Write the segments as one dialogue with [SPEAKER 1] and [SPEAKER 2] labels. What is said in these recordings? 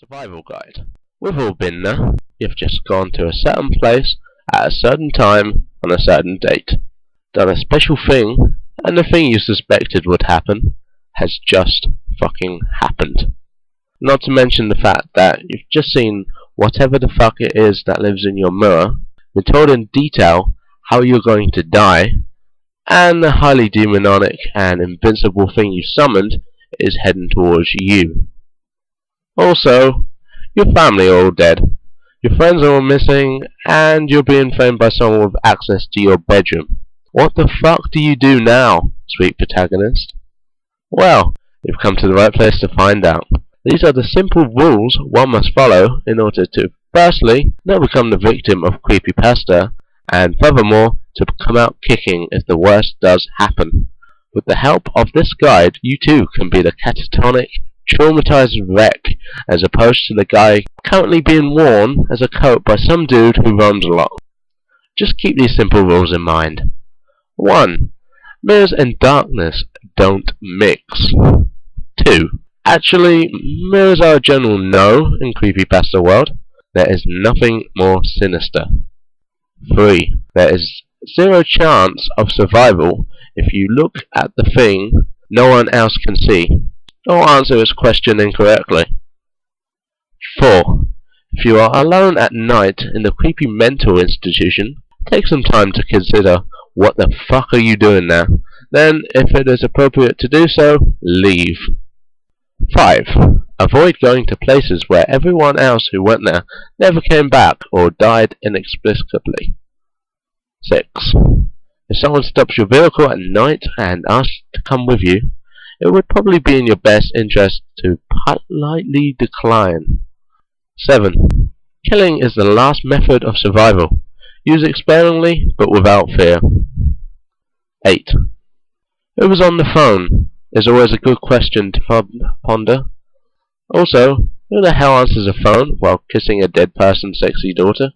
[SPEAKER 1] Survival guide. We've all been there. You've just gone to a certain place at a certain time on a certain date, done a special thing, and the thing you suspected would happen has just fucking happened. Not to mention the fact that you've just seen whatever the fuck it is that lives in your mirror, been told in detail how you're going to die, and the highly demonic and invincible thing you summoned is heading towards you. Also, your family are all dead, your friends are all missing, and you're being framed by someone with access to your bedroom. What the fuck do you do now, sweet protagonist? Well, you've come to the right place to find out. These are the simple rules one must follow in order to, firstly, not become the victim of creepypasta, and furthermore, to come out kicking if the worst does happen. With the help of this guide, you too can be the catatonic, traumatized wreck, as opposed to the guy currently being worn as a coat by some dude who roams a lot. Just keep these simple rules in mind. 1. Mirrors and darkness don't mix. 2. Actually, mirrors are a general no in creepypasta world. There is nothing more sinister. 3. There is zero chance of survival if you look at the thing no one else can see, or answer its question incorrectly. 4. If you are alone at night in the creepy mental institution, take some time to consider what the fuck are you doing there. Then, if it is appropriate to do so, leave. 5. Avoid going to places where everyone else who went there never came back or died inexplicably. 6. If someone stops your vehicle at night and asks to come with you, it would probably be in your best interest to politely decline. 7. Killing is the last method of survival. Use it sparingly, but without fear. 8. Who was on the phone is always a good question to ponder. Also, who the hell answers a phone while kissing a dead person's sexy daughter?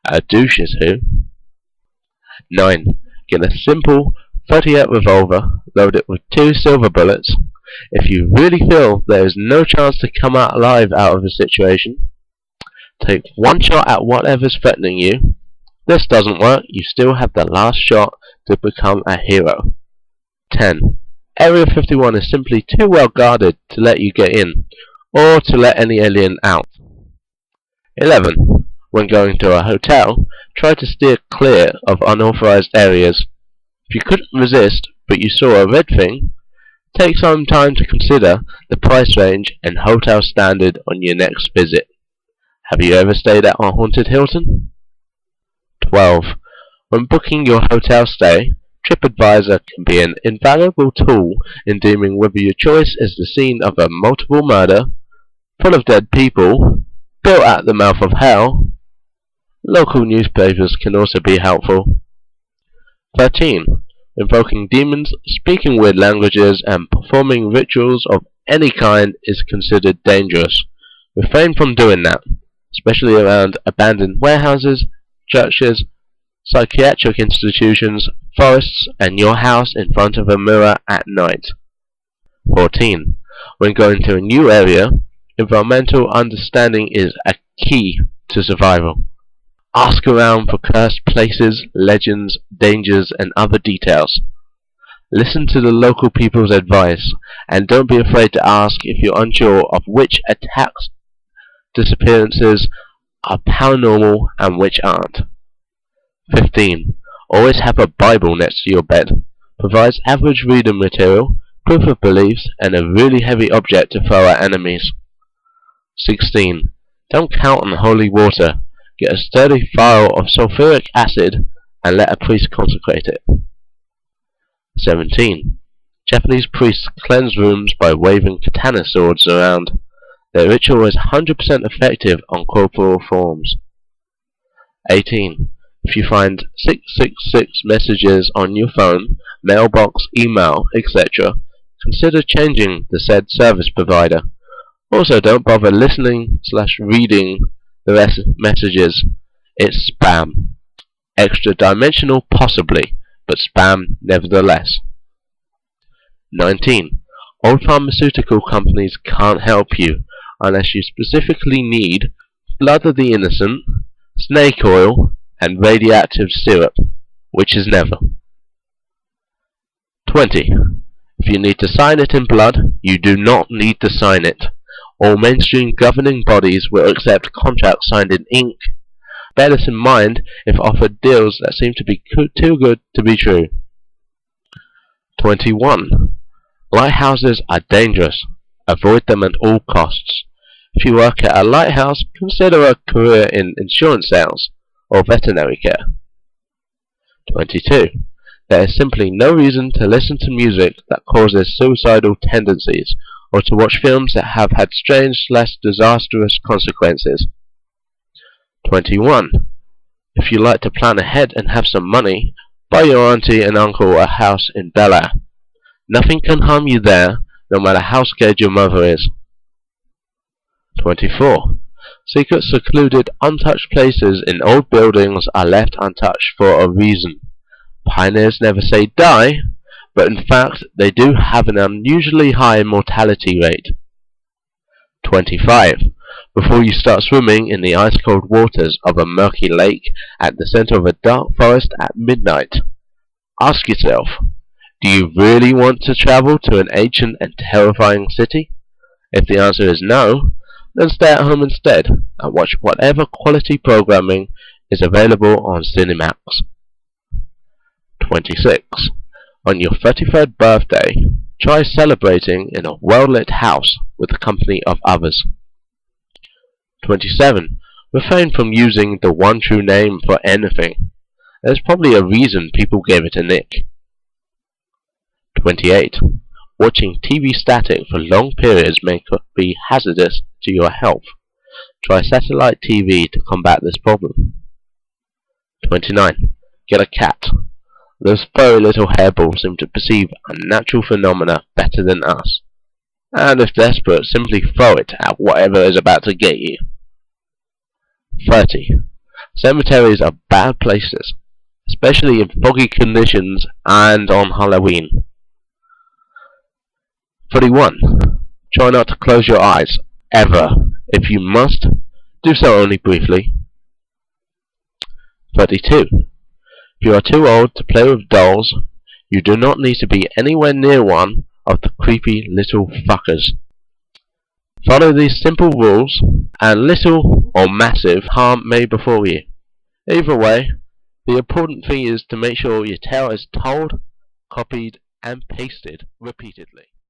[SPEAKER 1] A douche is who. 9. Get a simple 38 revolver, load it with 2 silver bullets. If you really feel there is no chance to come out alive out of the situation, take 1 shot at whatever's threatening you. If this doesn't work, you still have the last shot to become a hero. 10. Area 51 is simply too well guarded to let you get in, or to let any alien out. 11. When going to a hotel, try to steer clear of unauthorized areas. If you couldn't resist, but you saw a red thing, take some time to consider the price range and hotel standard on your next visit. Have you ever stayed at a haunted Hilton? 12. When booking your hotel stay, TripAdvisor can be an invaluable tool in deeming whether your choice is the scene of a multiple murder, full of dead people, built at the mouth of hell. Local newspapers can also be helpful. 13. Invoking demons, speaking weird languages, and performing rituals of any kind is considered dangerous. Refrain from doing that, especially around abandoned warehouses, churches, psychiatric institutions, forests, and your house in front of a mirror at night. 14. When going to a new area, environmental understanding is a key to survival. Ask around for cursed places, legends, dangers, and other details. Listen to the local people's advice, and don't be afraid to ask if you're unsure of which attacks, disappearances are paranormal and which aren't. 15. Always have a Bible next to your bed. Provides average reading material, proof of beliefs, and a really heavy object to throw at enemies. 16. Don't count on holy water. Get a sturdy vial of sulfuric acid and let a priest consecrate it. 17. Japanese priests cleanse rooms by waving katana swords around. Their ritual is 100% effective on corporal forms. 18. If you find 666 messages on your phone, mailbox, email, etc., consider changing the said service provider. Also, don't bother listening/reading the rest messages. It's spam. Extra dimensional possibly, but spam nevertheless. 19. Old pharmaceutical companies can't help you. unless you specifically need blood of the innocent, snake oil, and radioactive syrup, which is never. 20. If you need to sign it in blood, you do not need to sign it. All mainstream governing bodies will accept contracts signed in ink. Bear this in mind if offered deals that seem to be too good to be true. 21. Lighthouses are dangerous. Avoid them at all costs. If you work at a lighthouse, consider a career in insurance sales or veterinary care. 22. There is simply no reason to listen to music that causes suicidal tendencies, or to watch films that have had strange/disastrous consequences. 21. If you like to plan ahead and have some money, buy your auntie and uncle a house in Bel Air. Nothing can harm you there, no matter how scared your mother is. 24. Secret, secluded, untouched places in old buildings are left untouched for a reason. Pioneers never say die, but in fact they do have an unusually high mortality rate. 25. Before you start swimming in the ice-cold waters of a murky lake at the center of a dark forest at midnight, ask yourself, do you really want to travel to an ancient and terrifying city? If the answer is no, then stay at home instead and watch whatever quality programming is available on Cinemax. 26. On your 33rd birthday, try celebrating in a well-lit house with the company of others. 27. Refrain from using the one true name for anything. There's probably a reason people gave it a nick. 28. Watching TV static for long periods may be hazardous to your health. Try satellite TV to combat this problem. 29. Get a cat. Those furry little hairballs seem to perceive unnatural phenomena better than us. And if desperate, simply throw it at whatever is about to get you. 30. Cemeteries are bad places, especially in foggy conditions and on Halloween. 31. Try not to close your eyes, ever. If you must, do so only briefly. 32. If you are too old to play with dolls, you do not need to be anywhere near one of the creepy little fuckers. Follow these simple rules, and little or massive harm may befall you. Either way, the important thing is to make sure your tale is told, copied, and pasted repeatedly.